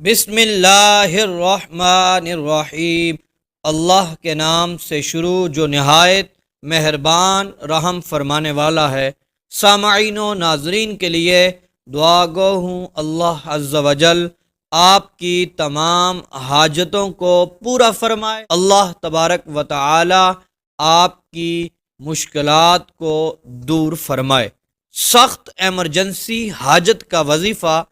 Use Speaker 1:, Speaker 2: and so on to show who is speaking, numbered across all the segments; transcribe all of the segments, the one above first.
Speaker 1: بسم اللہ الرحمن الرحیم۔ اللہ کے نام سے شروع جو نہایت مہربان رحم فرمانے والا ہے۔ سامعین و ناظرین کے لیے دعا گو ہوں اللہ عز و جل آپ کی تمام حاجتوں کو پورا فرمائے۔ اللہ تبارک و تعالی آپ کی مشکلات کو دور فرمائے۔ سخت ایمرجنسی حاجت کا وظیفہ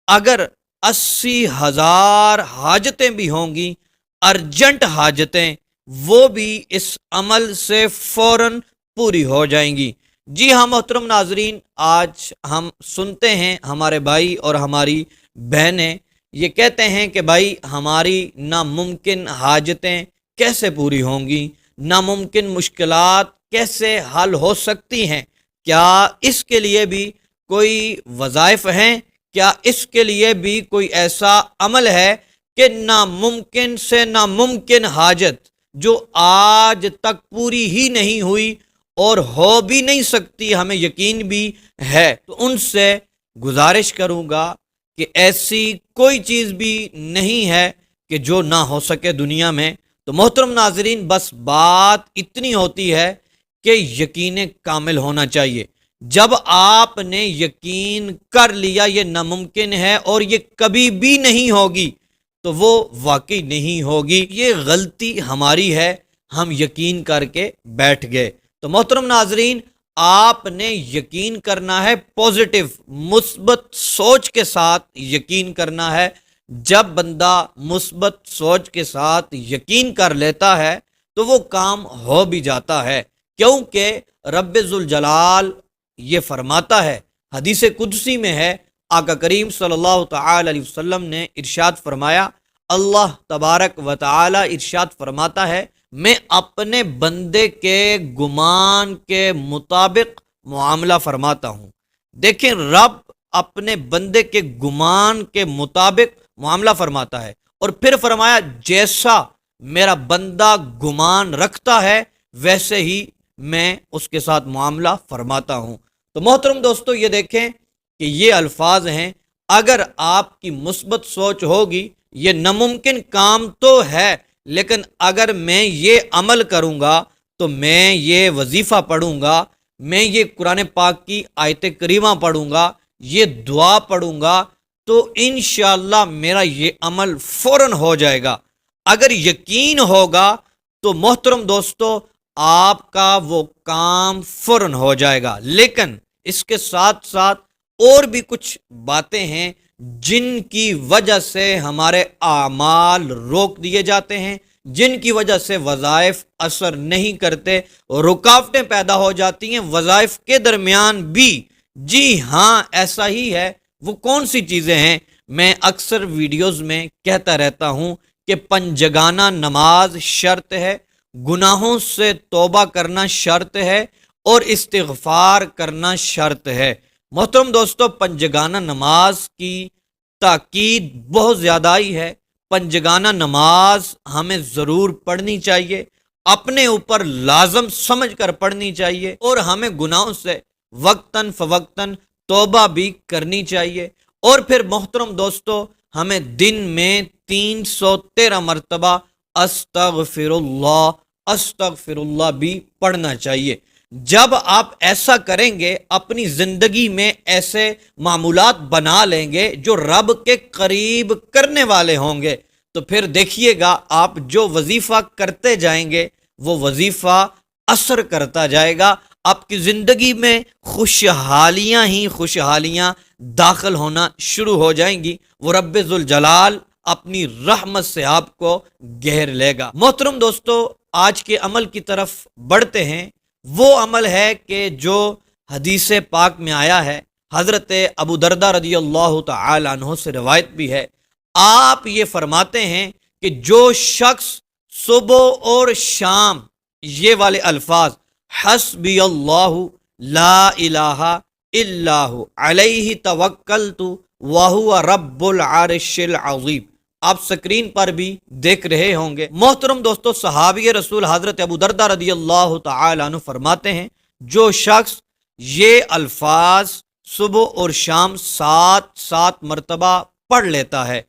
Speaker 1: اگر 80,000 حاجتیں بھی ہوں گی، ارجنٹ حاجتیں، وہ بھی اس عمل سے فوراً پوری ہو جائیں گی۔ جی ہاں محترم ناظرین، آج ہم سنتے ہیں ہمارے بھائی اور ہماری بہنیں یہ کہتے ہیں کہ بھائی ہماری ناممکن حاجتیں کیسے پوری ہوں گی، ناممکن مشکلات کیسے حل ہو سکتی ہیں، کیا اس کے لیے بھی کوئی وظائف ہیں، کیا اس کے لیے بھی کوئی ایسا عمل ہے کہ ناممکن سے ناممکن حاجت جو آج تک پوری ہی نہیں ہوئی اور ہو بھی نہیں سکتی، ہمیں یقین بھی ہے، تو ان سے گزارش کروں گا کہ ایسی کوئی چیز بھی نہیں ہے کہ جو نہ ہو سکے دنیا میں۔ تو محترم ناظرین، بس بات اتنی ہوتی ہے کہ یقین کامل ہونا چاہیے۔ جب آپ نے یقین کر لیا یہ ناممکن ہے اور یہ کبھی بھی نہیں ہوگی، تو وہ واقعی نہیں ہوگی، یہ غلطی ہماری ہے، ہم یقین کر کے بیٹھ گئے۔ تو محترم ناظرین، آپ نے یقین کرنا ہے، پازیٹیو مثبت سوچ کے ساتھ یقین کرنا ہے۔ جب بندہ مثبت سوچ کے ساتھ یقین کر لیتا ہے تو وہ کام ہو بھی جاتا ہے، کیونکہ رب ذوالجلال یہ فرماتا ہے، حدیث قدسی میں ہے، آقا کریم صلی اللہ تعالی علیہ وسلم نے ارشاد فرمایا، اللہ تبارک و تعالی ارشاد فرماتا ہے، میں اپنے بندے کے گمان کے مطابق معاملہ فرماتا ہوں۔ دیکھیں، رب اپنے بندے کے گمان کے مطابق معاملہ فرماتا ہے، اور پھر فرمایا جیسا میرا بندہ گمان رکھتا ہے ویسے ہی میں اس کے ساتھ معاملہ فرماتا ہوں۔ تو محترم دوستو، یہ دیکھیں کہ یہ الفاظ ہیں، اگر آپ کی مثبت سوچ ہوگی، یہ ناممکن کام تو ہے، لیکن اگر میں یہ عمل کروں گا، تو میں یہ وظیفہ پڑھوں گا، میں یہ قرآن پاک کی آیت کریمہ پڑھوں گا، یہ دعا پڑھوں گا، تو انشاءاللہ میرا یہ عمل فوراً ہو جائے گا۔ اگر یقین ہوگا تو محترم دوستو آپ کا وہ کام فوراً ہو جائے گا۔ لیکن اس کے ساتھ ساتھ اور بھی کچھ باتیں ہیں جن کی وجہ سے ہمارے اعمال روک دیے جاتے ہیں، جن کی وجہ سے وظائف اثر نہیں کرتے، رکاوٹیں پیدا ہو جاتی ہیں وظائف کے درمیان بھی۔ جی ہاں، ایسا ہی ہے۔ وہ کون سی چیزیں ہیں؟ میں اکثر ویڈیوز میں کہتا رہتا ہوں کہ پنجگانہ نماز شرط ہے، گناہوں سے توبہ کرنا شرط ہے، اور استغفار کرنا شرط ہے۔ محترم دوستو، پنجگانہ نماز کی تاکید بہت زیادہ ہی ہے۔ پنجگانہ نماز ہمیں ضرور پڑھنی چاہیے، اپنے اوپر لازم سمجھ کر پڑھنی چاہیے، اور ہمیں گناہوں سے وقتاً فوقتاً توبہ بھی کرنی چاہیے۔ اور پھر محترم دوستو، ہمیں دن میں 313 مرتبہ استغفر اللہ بھی پڑھنا چاہیے۔ جب آپ ایسا کریں گے، اپنی زندگی میں ایسے معمولات بنا لیں گے جو رب کے قریب کرنے والے ہوں گے، تو پھر دیکھیے گا آپ جو وظیفہ کرتے جائیں گے وہ وظیفہ اثر کرتا جائے گا، آپ کی زندگی میں خوشحالیاں ہی خوشحالیاں داخل ہونا شروع ہو جائیں گی۔ وہ رب ذوالجلال اپنی رحمت سے آپ کو گھیر لے گا۔ محترم دوستو، آج کے عمل کی طرف بڑھتے ہیں۔ وہ عمل ہے کہ جو حدیث پاک میں آیا ہے، حضرت ابو دردہ رضی اللہ تعالی عنہ سے روایت بھی ہے۔ آپ یہ فرماتے ہیں کہ جو شخص صبح اور شام یہ والے الفاظ حسبی اللہ لا الہ الا ہو علیہ توکلت وہو رب العرش العظیم، آپ سکرین پر بھی دیکھ رہے ہوں گے۔ محترم دوستو، صحابی رسول حضرت ابو دردہ رضی اللہ تعالی عنہ فرماتے ہیں، جو شخص یہ الفاظ صبح اور شام 7 مرتبہ پڑھ لیتا ہے،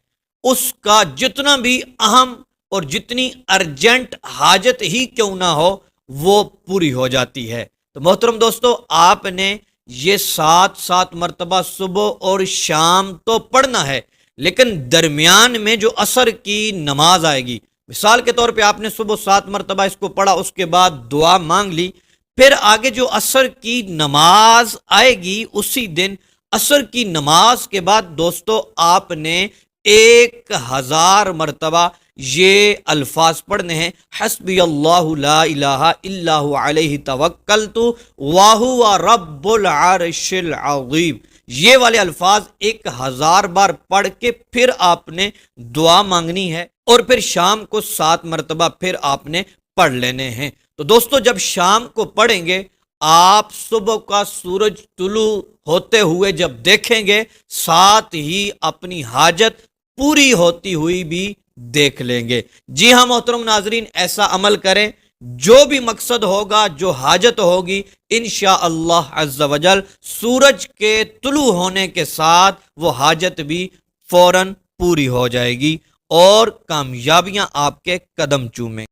Speaker 1: اس کا جتنا بھی اہم اور جتنی ارجنٹ حاجت ہی کیوں نہ ہو وہ پوری ہو جاتی ہے۔ تو محترم دوستو، آپ نے یہ 7 مرتبہ صبح اور شام تو پڑھنا ہے، لیکن درمیان میں جو عصر کی نماز آئے گی، مثال کے طور پہ آپ نے صبح 7 مرتبہ اس کو پڑھا، اس کے بعد دعا مانگ لی، پھر آگے جو عصر کی نماز آئے گی اسی دن عصر کی نماز کے بعد دوستو آپ نے 1000 مرتبہ یہ الفاظ پڑھنے ہیں، حسبی اللہ لا الہ الا ہوا علیہ توکلت وہو رب العرش العظیم۔ یہ والے الفاظ 1000 بار پڑھ کے پھر آپ نے دعا مانگنی ہے، اور پھر شام کو 7 مرتبہ پھر آپ نے پڑھ لینے ہیں۔ تو دوستو جب شام کو پڑھیں گے، آپ صبح کا سورج طلوع ہوتے ہوئے جب دیکھیں گے، ساتھ ہی اپنی حاجت پوری ہوتی ہوئی بھی دیکھ لیں گے۔ جی ہاں محترم ناظرین، ایسا عمل کریں، جو بھی مقصد ہوگا، جو حاجت ہوگی، انشاءاللہ عز و جل سورج کے طلوع ہونے کے ساتھ وہ حاجت بھی فوراً پوری ہو جائے گی اور کامیابیاں آپ کے قدم چومیں۔